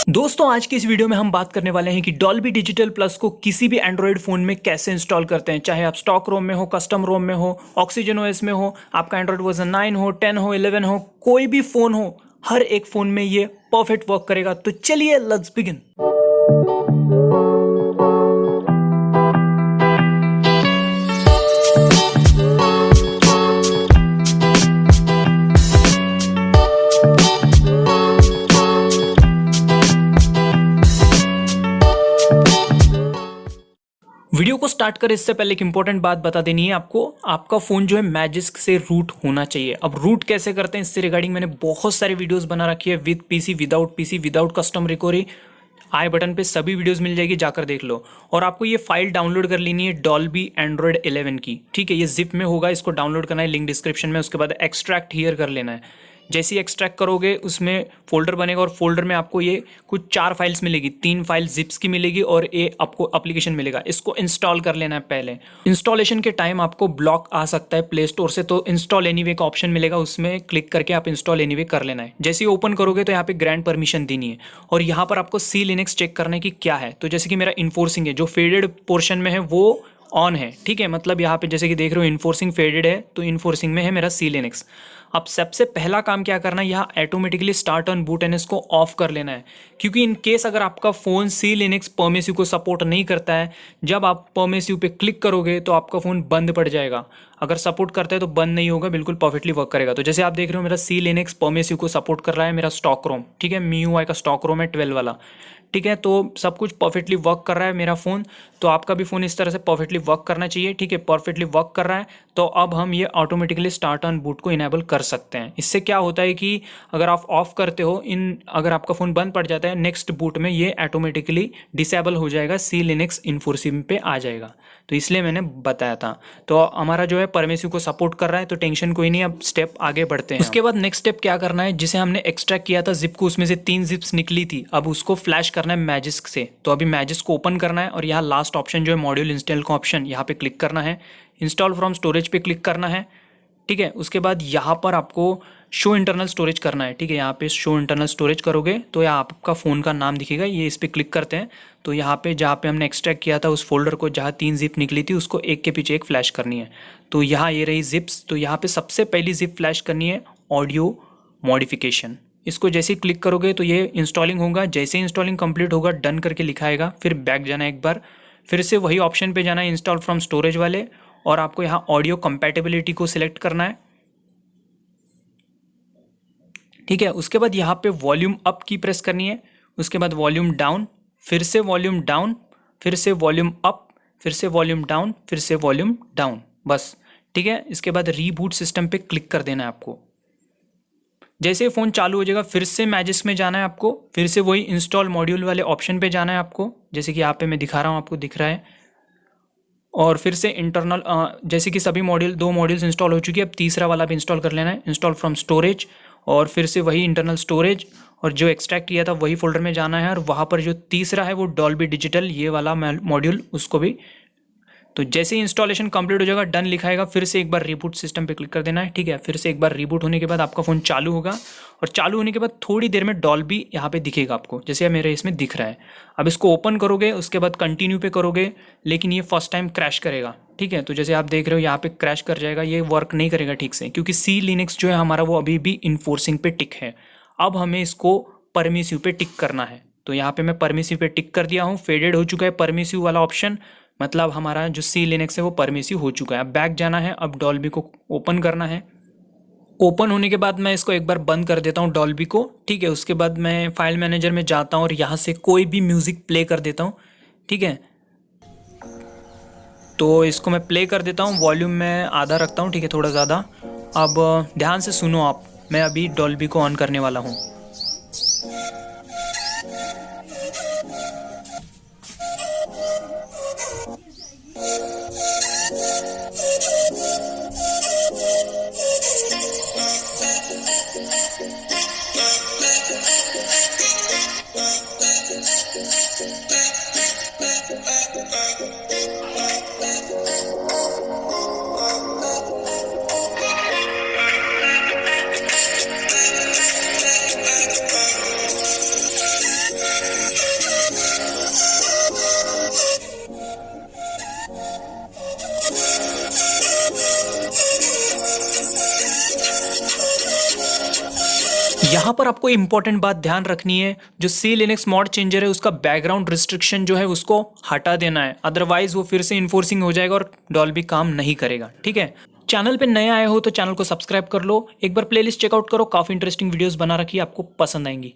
दोस्तों आज की इस वीडियो में हम बात करने वाले हैं कि डॉल्बी डिजिटल प्लस को किसी भी एंड्रॉयड फ़ोन में कैसे इंस्टॉल करते हैं, चाहे आप स्टॉक रोम में हो, कस्टम रोम में हो, ऑक्सीजन ओएस में हो, आपका एंड्रॉयड वर्जन 9 हो, 10 हो, 11 हो, कोई भी फ़ोन हो, हर एक फ़ोन में ये परफेक्ट वर्क करेगा। तो चलिए लेट्स बिगिन। वीडियो को स्टार्ट करें इससे पहले एक इंपॉर्टेंट बात बता देनी है आपको, आपका फ़ोन जो है मैजिस्क से रूट होना चाहिए। अब रूट कैसे करते हैं इससे रिगार्डिंग मैंने बहुत सारे वीडियोस बना रखी है, with PC, without PC, without custom recovery. I button पे सभी वीडियोस मिल जाएगी, जाकर देख लो। और आपको ये फाइल डाउनलोड कर लेनी है डॉल्बी एंड्रॉयड 11 की, ठीक है। ये जिप में होगा, इसको डाउनलोड करना है, लिंक डिस्क्रिप्शन में। उसके बाद एक्सट्रैक्ट हियर कर लेना है। जैसे ही एक्सट्रैक्ट करोगे उसमें फोल्डर बनेगा और फोल्डर में आपको ये कुछ 4 फाइल्स मिलेगी, 3 फाइल जिप्स की मिलेगी और ये आपको एप्लीकेशन मिलेगा। इसको इंस्टॉल कर लेना है पहले। इंस्टॉलेशन के टाइम आपको ब्लॉक आ सकता है प्ले स्टोर से, तो इंस्टॉल एनीवे का ऑप्शन मिलेगा, उसमें क्लिक करके आप इंस्टॉल एनीवे कर लेना है। जैसे ही ओपन करोगे तो यहाँ पे ग्रैंड परमिशन देनी है और यहाँ पर आपको सी लिनक्स चेक करना है कि क्या है। तो जैसे कि मेरा इन्फोर्सिंग है, जो फेडेड पोर्शन में है वो ऑन है, ठीक है। मतलब यहाँ पे जैसे कि देख रहे हो इन्फोर्सिंग फेडेड है, तो इन्फोर्सिंग में है मेरा सी लिनक्स। अब सबसे पहला काम क्या करना है, यहाँ automatically start on boot and इसको ऑफ कर लेना है, क्योंकि इन केस अगर आपका फ़ोन सी लिनक्स परमिसिव को सपोर्ट नहीं करता है, जब आप परमिसिव पे क्लिक करोगे तो आपका फ़ोन बंद पड़ जाएगा। अगर सपोर्ट करता है तो बंद नहीं होगा, बिल्कुल परफेक्टली वर्क करेगा। तो जैसे आप देख रहे हो मेरा सी लिनक्स परमिसिव को सपोर्ट कर रहा है, मेरा स्टॉक रोम, ठीक है, MIUI का स्टॉक रोम है 12 वाला, ठीक है। तो सब कुछ परफेक्टली वर्क कर रहा है मेरा फ़ोन। तो आपका भी फ़ोन इस तरह से परफेक्टली वर्क करना चाहिए, ठीक है। परफेक्टली वर्क कर रहा है तो अब हम ये ऑटोमेटिकली स्टार्ट ऑन बूट को इनेबल कर सकते हैं। इससे क्या होता है कि अगर आप ऑफ करते हो अगर आपका फ़ोन बंद पड़ जाता है, नेक्स्ट बूट में ये ऑटोमेटिकली डिसेबल हो जाएगा, सी लिनक्स इन्फोर्सिव पे आ जाएगा। तो इसलिए मैंने बताया था। तो हमारा जो है परमिसिव को सपोर्ट कर रहा है, तो टेंशन कोई नहीं। अब स्टेप आगे बढ़ते हैं। उसके बाद नेक्स्ट स्टेप क्या करना है, जिसे हमने एक्सट्रैक्ट किया था जिप को, उसमें से 3 जिप्स निकली थी, अब उसको फ्लैश करना है मैजिस्क से। तो अभी मैजिस्क को ओपन करना है और यहाँ लास्ट ऑप्शन जो है मॉड्यूल इंस्टॉल का ऑप्शन, यहाँ पे क्लिक करना है, इंस्टॉल फ्रॉम स्टोरेज पे क्लिक करना है, ठीक है। उसके बाद यहाँ पर आपको शो इंटरनल स्टोरेज करना है, ठीक है। यहाँ पे शो इंटरनल स्टोरेज करोगे तो यहाँ आपका फ़ोन का नाम दिखेगा, ये इस पर क्लिक करते हैं। तो यहाँ पे जहाँ पे हमने एक्सट्रैक्ट किया था उस फोल्डर को, जहाँ 3 जिप निकली थी, उसको एक के पीछे एक फ्लैश करनी है। तो यहाँ ये रही जिप्स। तो यहाँ पे सबसे पहली जिप फ्लैश करनी है ऑडियो मॉडिफिकेशन। इसको जैसे ही क्लिक करोगे तो ये इंस्टॉलिंग होगा। जैसे ही इंस्टॉलिंग कंप्लीट होगा डन करके लिखाएगा, फिर बैक जाना है एक बार, फिर से वही ऑप्शन पे जाना है इंस्टॉल फ्रॉम स्टोरेज वाले, और आपको यहाँ ऑडियो कंपैटिबिलिटी को सिलेक्ट करना है, ठीक है। उसके बाद यहाँ पे वॉल्यूम अप की प्रेस करनी है, उसके बाद वॉल्यूम डाउन, फिर से वॉल्यूम डाउन, फिर से वॉल्यूम अप, फिर से वॉल्यूम डाउन, फिर से वॉल्यूम डाउन, बस, ठीक है। इसके बाद रीबूट सिस्टम पे क्लिक कर देना है आपको। जैसे फ़ोन चालू हो जाएगा फिर से मैजिस्क में जाना है आपको, फिर से वही इंस्टॉल मॉड्यूल वाले ऑप्शन पे जाना है आपको, जैसे कि यहाँ पे मैं दिखा रहा हूँ, आपको दिख रहा है। और फिर से इंटरनल जैसे कि सभी मॉड्यूल 2 मॉड्यूल्स इंस्टॉल हो चुकी है, अब तीसरा वाला भी इंस्टॉल कर लेना है, इंस्टॉल फ्रॉम स्टोरेज, और फिर से वही इंटरनल स्टोरेज, और जो एक्सट्रैक्ट किया था वही फोल्डर में जाना है, और वहाँ पर जो तीसरा है वो डॉल्बी डिजिटल ये वाला मॉड्यूल, उसको भी। तो जैसे ही इंस्टॉलेशन कंप्लीट हो जाएगा डन लिखाएगा, फिर से एक बार रिबूट सिस्टम पे क्लिक कर देना है, ठीक है। फिर से एक बार रिबूट होने के बाद आपका फ़ोन चालू होगा, और चालू होने के बाद थोड़ी देर में डॉल्बी यहाँ पे दिखेगा आपको, जैसे मेरे इसमें दिख रहा है। अब इसको ओपन करोगे, उसके बाद कंटिन्यू पे करोगे, लेकिन ये फर्स्ट टाइम क्रैश करेगा, ठीक है। तो जैसे आप देख रहे हो यहाँ पे क्रैश कर जाएगा, ये वर्क नहीं करेगा ठीक से, क्योंकि सी लिनक्स जो है हमारा वो अभी भी इन्फोर्सिंग पे टिक है। अब हमें इसको परमिसिव पे टिक करना है। तो यहाँ पे मैं परमिसिव पे टिक कर दिया हूँ, फेडेड हो चुका है परमिसिव वाला ऑप्शन, मतलब हमारा जो सी लिनक्स है वो परमिसिव हो चुका है। अब बैक जाना है, अब डॉल्बी को ओपन करना है। ओपन होने के बाद मैं इसको एक बार बंद कर देता हूँ डॉल्बी को, ठीक है। उसके बाद मैं फाइल मैनेजर में जाता हूँ और यहाँ से कोई भी म्यूज़िक प्ले कर देता हूँ, ठीक है। तो इसको मैं प्ले कर देता हूँ, वॉल्यूम मैं आधा रखता हूँ, ठीक है, थोड़ा ज़्यादा। अब ध्यान से सुनो आप, मैं अभी डॉल्बी को ऑन करने वाला हूँ। यहाँ पर आपको इंपॉर्टेंट बात ध्यान रखनी है, जो सी लिनक्स मॉड चेंजर है उसका बैकग्राउंड रिस्ट्रिक्शन जो है उसको हटा देना है, अदरवाइज वो फिर से इन्फोर्सिंग हो जाएगा और डॉल्बी काम नहीं करेगा। ठीक है, चैनल पे नए आए हो तो चैनल को सब्सक्राइब कर लो, एक बार प्लेलिस्ट चेकआउट करो, काफ़ी इंटरेस्टिंग वीडियोस बना रखी है, आपको पसंद आएंगी।